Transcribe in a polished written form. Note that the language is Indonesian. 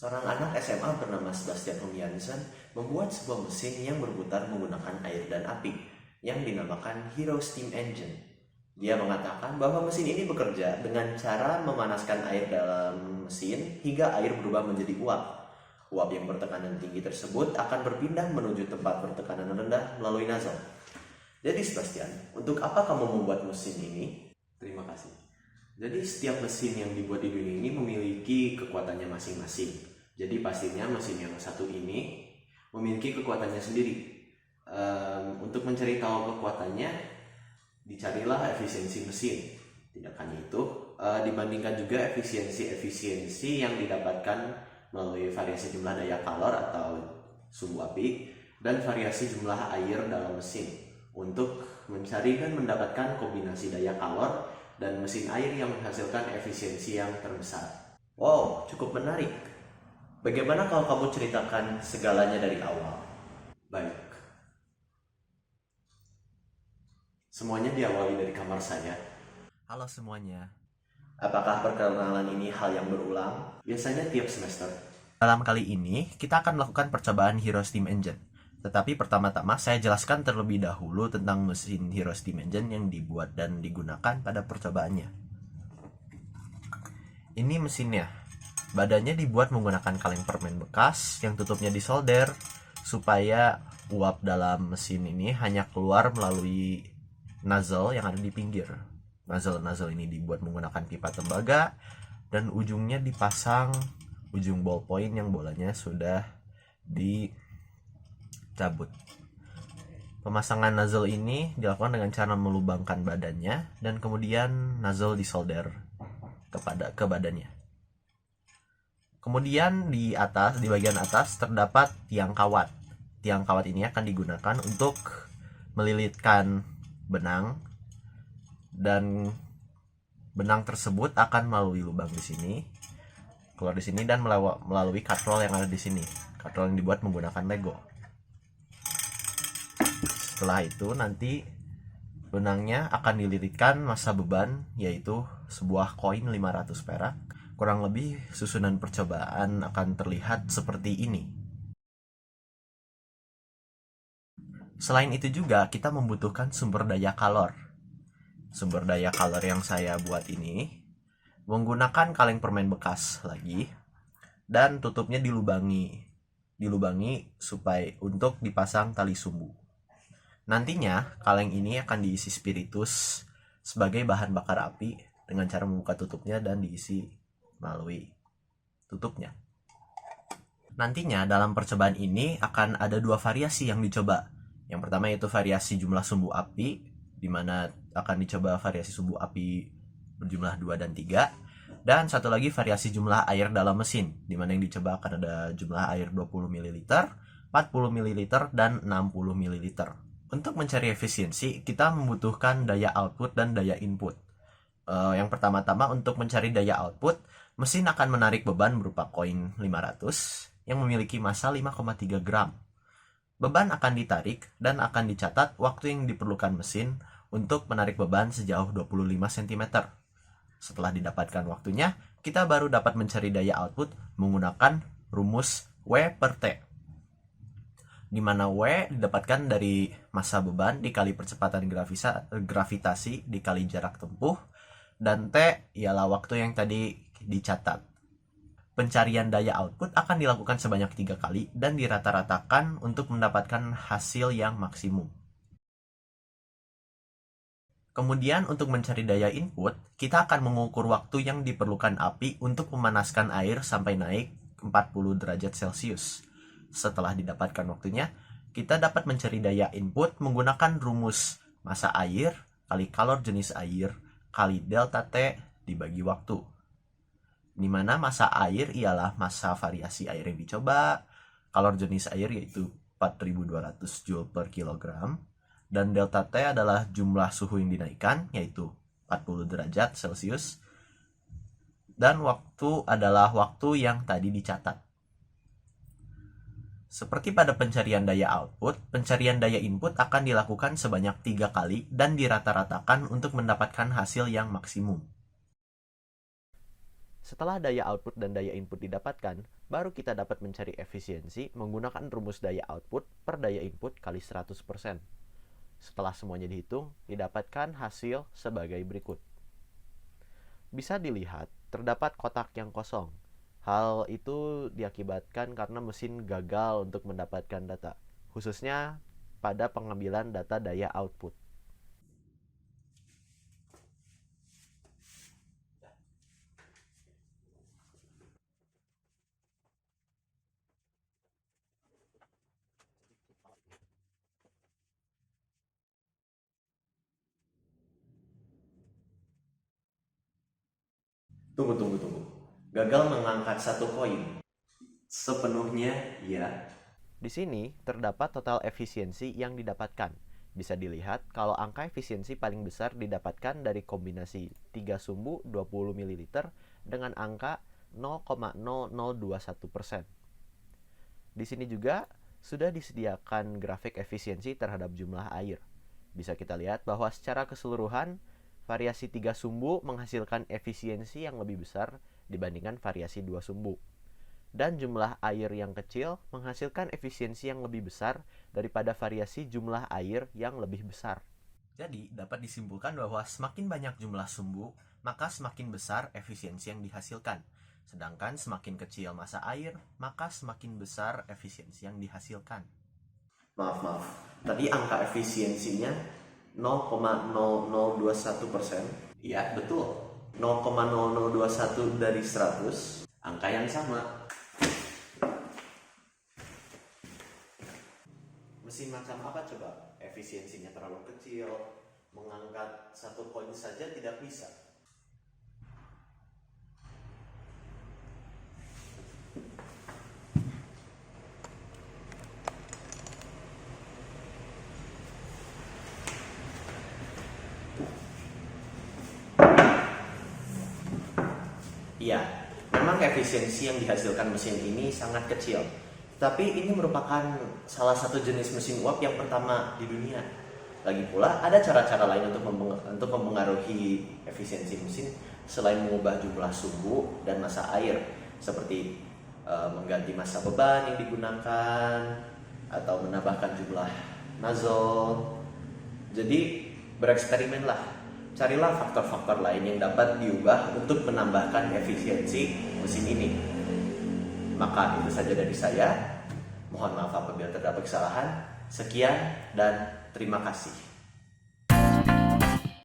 Seorang anak SMA bernama Sebastian Humiansen membuat sebuah mesin yang berputar menggunakan air dan api yang dinamakan Hero Steam Engine. Dia mengatakan bahwa mesin ini bekerja dengan cara memanaskan air dalam mesin hingga air berubah menjadi uap. Uap yang bertekanan tinggi tersebut akan berpindah menuju tempat bertekanan rendah melalui nozzle. Jadi Sebastian, untuk apa kamu membuat mesin ini? Terima kasih. Jadi setiap mesin yang dibuat di dunia ini memiliki kekuatannya masing-masing. Jadi pastinya mesin yang satu ini memiliki kekuatannya sendiri. Untuk mencari tahu kekuatannya, dicarilah efisiensi mesin. Tidak hanya itu, dibandingkan juga efisiensi yang didapatkan melalui variasi jumlah daya kalor atau sumbu api dan variasi jumlah air dalam mesin untuk mencari dan mendapatkan kombinasi daya kalor dan mesin air yang menghasilkan efisiensi yang terbesar. Wow, cukup menarik. Bagaimana kalau kamu ceritakan segalanya dari awal? Baik. Semuanya diawali dari kamar saya. Halo semuanya. Apakah perkenalan ini hal yang berulang? Biasanya tiap semester. Dalam kali ini, kita akan melakukan percobaan Hero Steam Engine. Tetapi pertama-tama saya jelaskan terlebih dahulu tentang mesin Hero Steam Engine yang dibuat dan digunakan pada percobaannya. Ini mesinnya. Badannya dibuat menggunakan kaleng permen bekas yang tutupnya disolder supaya uap dalam mesin ini hanya keluar melalui nozzle yang ada di pinggir. Nozzle ini dibuat menggunakan pipa tembaga dan ujungnya dipasang ujung ballpoint yang bolanya sudah dicabut. Pemasangan nozzle ini dilakukan dengan cara melubangkan badannya dan kemudian nozzle disolder ke badannya. Kemudian di bagian atas terdapat tiang kawat. Tiang kawat ini akan digunakan untuk melilitkan benang dan benang tersebut akan melalui lubang di sini, keluar di sini dan melalui katrol yang ada di sini. Katrol yang dibuat menggunakan Lego. Setelah itu nanti benangnya akan dililitkan massa beban, yaitu sebuah koin 500 perak. Kurang lebih susunan percobaan akan terlihat seperti ini. Selain itu juga kita membutuhkan sumber daya kalor. Sumber daya kalor yang saya buat ini menggunakan kaleng permen bekas lagi dan tutupnya dilubangi supaya untuk dipasang tali sumbu. Nantinya kaleng ini akan diisi spiritus sebagai bahan bakar api dengan cara membuka tutupnya dan diisi melalui tutupnya. Nantinya dalam percobaan ini akan ada dua variasi yang dicoba. Yang pertama yaitu variasi jumlah sumbu api, di mana akan dicoba variasi sumbu api berjumlah 2 dan 3. Dan satu lagi variasi jumlah air dalam mesin, di mana yang dicoba akan ada jumlah air 20 ml, 40 ml, dan 60 ml. Untuk mencari efisiensi, kita membutuhkan daya output dan daya input. Yang pertama-tama untuk mencari daya output, mesin akan menarik beban berupa koin 500 yang memiliki massa 5,3 gram. Beban akan ditarik dan akan dicatat waktu yang diperlukan mesin untuk menarik beban sejauh 25 cm. Setelah didapatkan waktunya, kita baru dapat mencari daya output menggunakan rumus W per T. Di mana W didapatkan dari massa beban dikali percepatan gravitasi dikali jarak tempuh, dan T ialah waktu yang tadi dicatat. Pencarian daya output akan dilakukan sebanyak 3 kali dan dirata-ratakan untuk mendapatkan hasil yang maksimum. Kemudian untuk mencari daya input, kita akan mengukur waktu yang diperlukan api untuk memanaskan air sampai naik 40 derajat Celcius. Setelah didapatkan waktunya, kita dapat mencari daya input menggunakan rumus massa air kali kalor jenis air kali delta T dibagi waktu. Di mana massa air ialah massa variasi air yang dicoba, kalor jenis air yaitu 4200 Joule per kilogram, dan delta T adalah jumlah suhu yang dinaikkan yaitu 40 derajat Celcius, dan waktu adalah waktu yang tadi dicatat. Seperti pada pencarian daya output, pencarian daya input akan dilakukan sebanyak 3 kali dan dirata-ratakan untuk mendapatkan hasil yang maksimum. Setelah daya output dan daya input didapatkan, baru kita dapat mencari efisiensi menggunakan rumus daya output per daya input kali 100%. Setelah semuanya dihitung, didapatkan hasil sebagai berikut. Bisa dilihat, terdapat kotak yang kosong. Hal itu diakibatkan karena mesin gagal untuk mendapatkan data, khususnya pada pengambilan data daya output. Tunggu. Gagal mengangkat satu koin. Sepenuhnya ya. Di sini terdapat total efisiensi yang didapatkan. Bisa dilihat kalau angka efisiensi paling besar didapatkan dari kombinasi 3 sumbu 20 ml dengan angka 0,0021%. Di sini juga sudah disediakan grafik efisiensi terhadap jumlah air. Bisa kita lihat bahwa secara keseluruhan variasi 3 sumbu menghasilkan efisiensi yang lebih besar dibandingkan variasi 2 sumbu. Dan jumlah air yang kecil menghasilkan efisiensi yang lebih besar daripada variasi jumlah air yang lebih besar. Jadi, dapat disimpulkan bahwa semakin banyak jumlah sumbu, maka semakin besar efisiensi yang dihasilkan. Sedangkan semakin kecil massa air, maka semakin besar efisiensi yang dihasilkan. Maaf. Tadi angka efisiensinya 0,0021%. Iya, betul. 0,0021 dari 100, angka yang sama. Mesin macam apa coba? Efisiensinya terlalu kecil, mengangkat satu koin saja tidak bisa. Iya, memang efisiensi yang dihasilkan mesin ini sangat kecil. Tapi ini merupakan salah satu jenis mesin uap yang pertama di dunia. Lagi pula ada cara-cara lain untuk mempengaruhi efisiensi mesin selain mengubah jumlah sumbu dan massa air, seperti mengganti massa beban yang digunakan atau menambahkan jumlah nozzle. Jadi bereksperimenlah, carilah faktor-faktor lain yang dapat diubah untuk menambahkan efisiensi mesin ini. Maka itu saja dari saya. Mohon maaf apabila terdapat kesalahan. Sekian dan terima kasih.